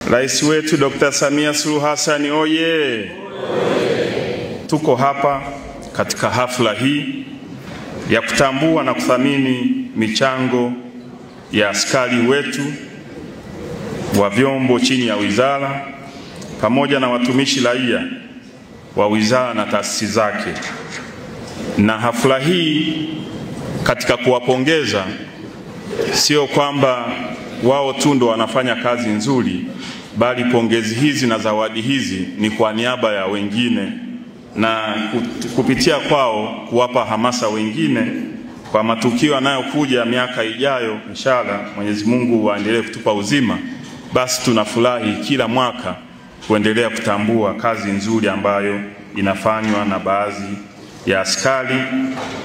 Rais wetu Dr. Samia Suluhu Hassan oye! Tuko hapa katika hafla hii ya kutambua na kuthamini michango ya askari wetu wa vyombo chini ya wizara pamoja na watumishi raia wa wizara na taasisi zake. Na hafla hii katika kuwapongeza, sio kwamba wao tu ndo wanafanya kazi nzuri, bali pongezi hizi na zawadi hizi ni kwa niaba ya wengine, na kupitia kwao kuwapa hamasa wengine kwa matukio yanayokuja miaka ijayo. Inshallah Mwenyezi Mungu aendelee kutupa uzima, basi tunafurahi kila mwaka kuendelea kutambua kazi nzuri ambayo inafanywa na baadhi ya askari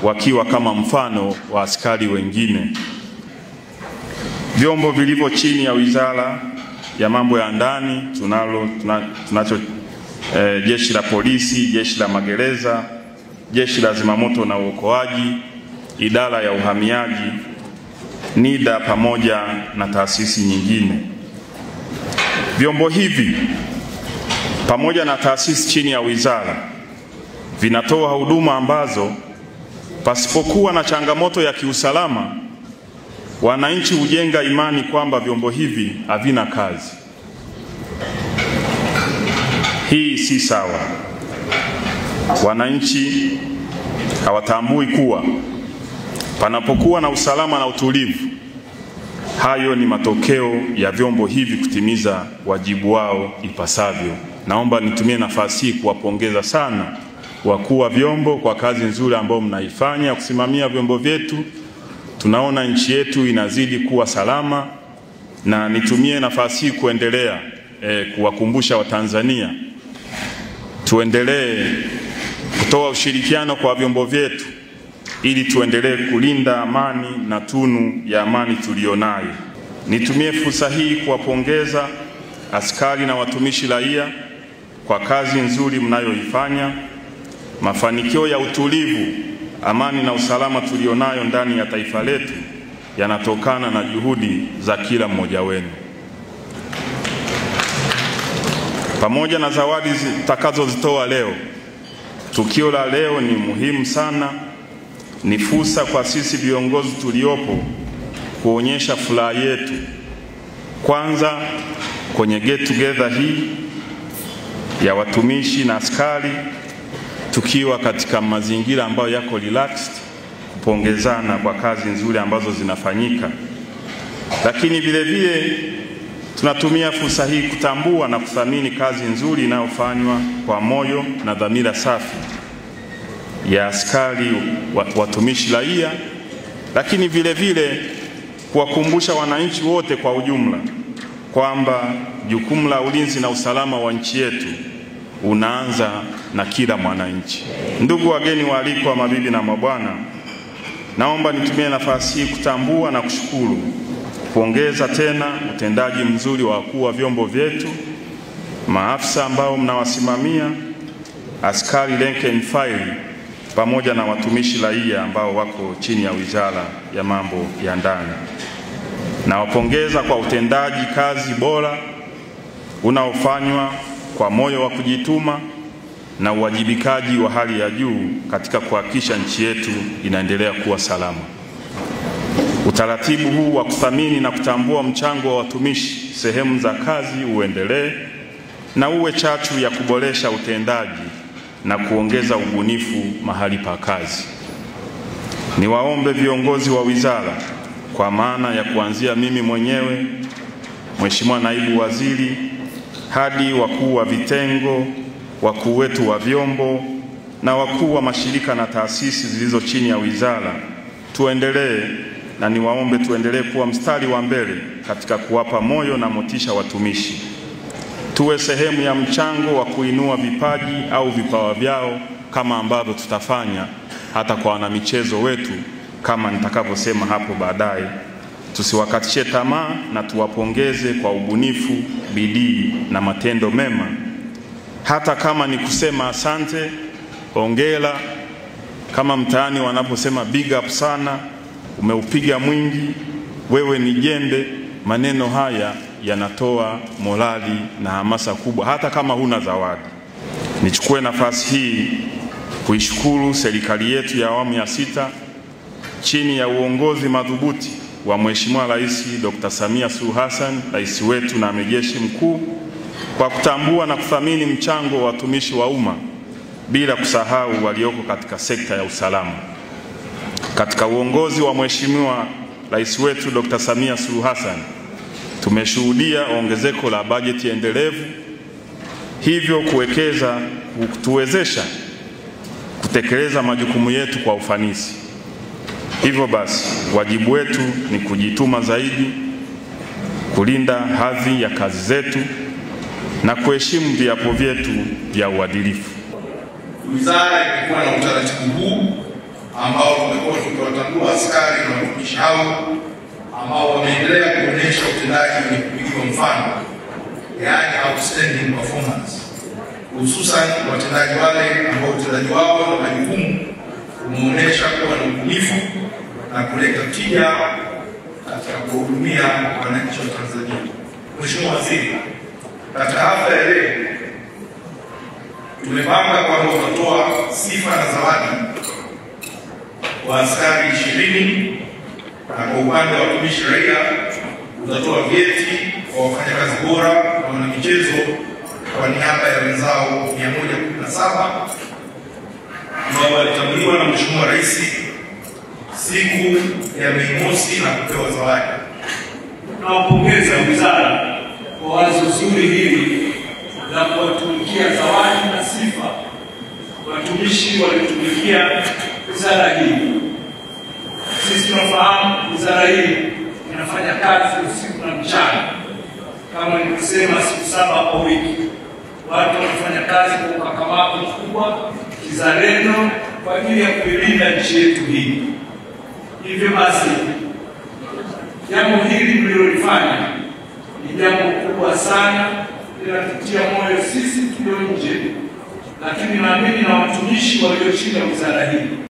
wakiwa kama mfano wa askari wengine. Vyombo vilivyo chini ya Wizara ya Mambo ya Ndani tunacho Jeshi la Polisi, Jeshi la Magereza, Jeshi la Zimamoto na Uokoaji, Idara ya Uhamiaji, NIDA pamoja na taasisi nyingine. Vyombo hivi pamoja na taasisi chini ya wizara vinatoa huduma ambazo pasipokuwa na changamoto ya kiusalama, wananchi hujenga imani kwamba vyombo hivi havina kazi. Hii si sawa. Wananchi hawatambui kuwa panapokuwa na usalama na utulivu, hayo ni matokeo ya vyombo hivi kutimiza wajibu wao ipasavyo. Naomba nitumie nafasi hii kuwapongeza sana wakuu wa vyombo kwa kazi nzuri ambayo mnaifanya kusimamia vyombo vyetu. Tunaona nchi yetu inazidi kuwa salama, na nitumie nafasi hii kuendelea kuwakumbusha Watanzania tuendelee kutoa ushirikiano kwa vyombo vyetu ili tuendelee kulinda amani na tunu ya amani tulionayo. Nitumie fursa hii kuwapongeza askari na watumishi raia kwa kazi nzuri mnayoifanya. Mafanikio ya utulivu, amani na usalama tulionayo ndani ya taifa letu yanatokana na juhudi za kila mmoja wenu. Pamoja na zawadi zitakazozitoa leo, tukio la leo ni muhimu sana. Ni fursa kwa sisi viongozi tuliopo kuonyesha furaha yetu, kwanza kwenye get together hii ya watumishi na askari, tukiwa katika mazingira ambayo yako relaxed, kupongezana kwa kazi nzuri ambazo zinafanyika. Lakini vile vile tunatumia fursa hii kutambua na kuthamini kazi nzuri inayofanywa kwa moyo na dhamira safi ya askari watumishi raia, lakini vile vile kuwakumbusha wananchi wote kwa ujumla kwamba jukumu la ulinzi na usalama wa nchi yetu unaanza na kila mwananchi. Ndugu wageni waalikwa, mabibi na mabwana, naomba nitumie nafasi hii kutambua na kushukuru, kuongeza tena utendaji mzuri wa wakuu wa vyombo vyetu, maafisa ambao mnawasimamia, askari rank and file pamoja na watumishi raia ambao wako chini ya Wizara ya Mambo ya Ndani. Nawapongeza kwa utendaji kazi bora unaofanywa kwa moyo wa kujituma na uwajibikaji wa hali ya juu katika kuhakikisha nchi yetu inaendelea kuwa salama. Utaratibu huu wa kuthamini na kutambua mchango wa watumishi sehemu za kazi uendelee na uwe chachu ya kuboresha utendaji na kuongeza ubunifu mahali pa kazi. Niwaombe viongozi wa wizara, kwa maana ya kuanzia mimi mwenyewe, Mheshimiwa Naibu Waziri, hadi wakuu wa vitengo, wakuu wetu wa vyombo na wakuu wa mashirika na taasisi zilizo chini ya wizara, tuendelee na niwaombe tuendelee kuwa mstari wa mbele katika kuwapa moyo na motisha watumishi. Tuwe sehemu ya mchango wa kuinua vipaji au vipawa vyao, kama ambavyo tutafanya hata kwa wanamichezo wetu kama nitakavyosema hapo baadaye. Tusiwakatishe tamaa na tuwapongeze kwa ubunifu, bidii na matendo mema. Hata kama ni kusema asante, hongera, kama mtaani wanaposema big up sana, umeupiga mwingi, wewe ni jembe, maneno haya yanatoa morali na hamasa kubwa hata kama huna zawadi. Nichukue nafasi hii kuishukuru serikali yetu ya awamu ya 6 chini ya uongozi madhubuti wa Mheshimiwa Rais Dr. Samia Suluhu Hassan, rais wetu na amiri jeshi mkuu, kwa kutambua na kuthamini mchango wa watumishi wa umma bila kusahau walioko katika sekta ya usalama. Katika uongozi wa Mheshimiwa Rais wetu Dr. Samia Suluhu Hassan, tumeshuhudia ongezeko la bajeti endelevu, hivyo kutuwezesha kutekeleza majukumu yetu kwa ufanisi. Hivyo basi, wajibu wetu ni kujituma zaidi, kulinda hadhi ya kazi zetu na kuheshimu viapo vyetu vya uadilifu. Wizara ilikuwa na utaratibu huu ambao tumekuwa tukiwatambua askari na watumishi hao ambao wameendelea kuonyesha utendaji wenye kupigiwa mfano, yaani outstanding performance, hususan watendaji wale ambao utendaji wao na majukumu umeonyesha kuwa na ubunifu na kuleta tija katika kuhudumia wananchi wa Tanzania. Mheshimiwa Waziri, katika hafla ya leo tumepanga kwamba utatoa sifa na zawadi kwa askari 20 na kwa upande wa watumishi raia utatoa vyeti kwa wafanyakazi bora na wanamichezo kwa niaba ya wenzao 117 ambao walitambuliwa na Mheshimiwa Rais siku ya Mei Mosi na kupewa zawadi. Tunawapongeza wizara kwa wazo zuri hili la kuwatumikia zawadi na sifa watumishi waliotumikia wizara hii. Sisi tunafahamu wizara hii inafanya kazi usiku na mchana, kama nilivyosema, siku 7 kwa wiki. Watu wanafanya kazi kwa ukakamavu mkubwa, kizalendo, kwa ajili ya kuilinda nchi yetu hii. Hivyo basi, jambo hili mlilolifanya ni jambo kubwa sana, linatutia moyo sisi tulio nje, lakini naamini na watumishi walio chini ya wizara hii.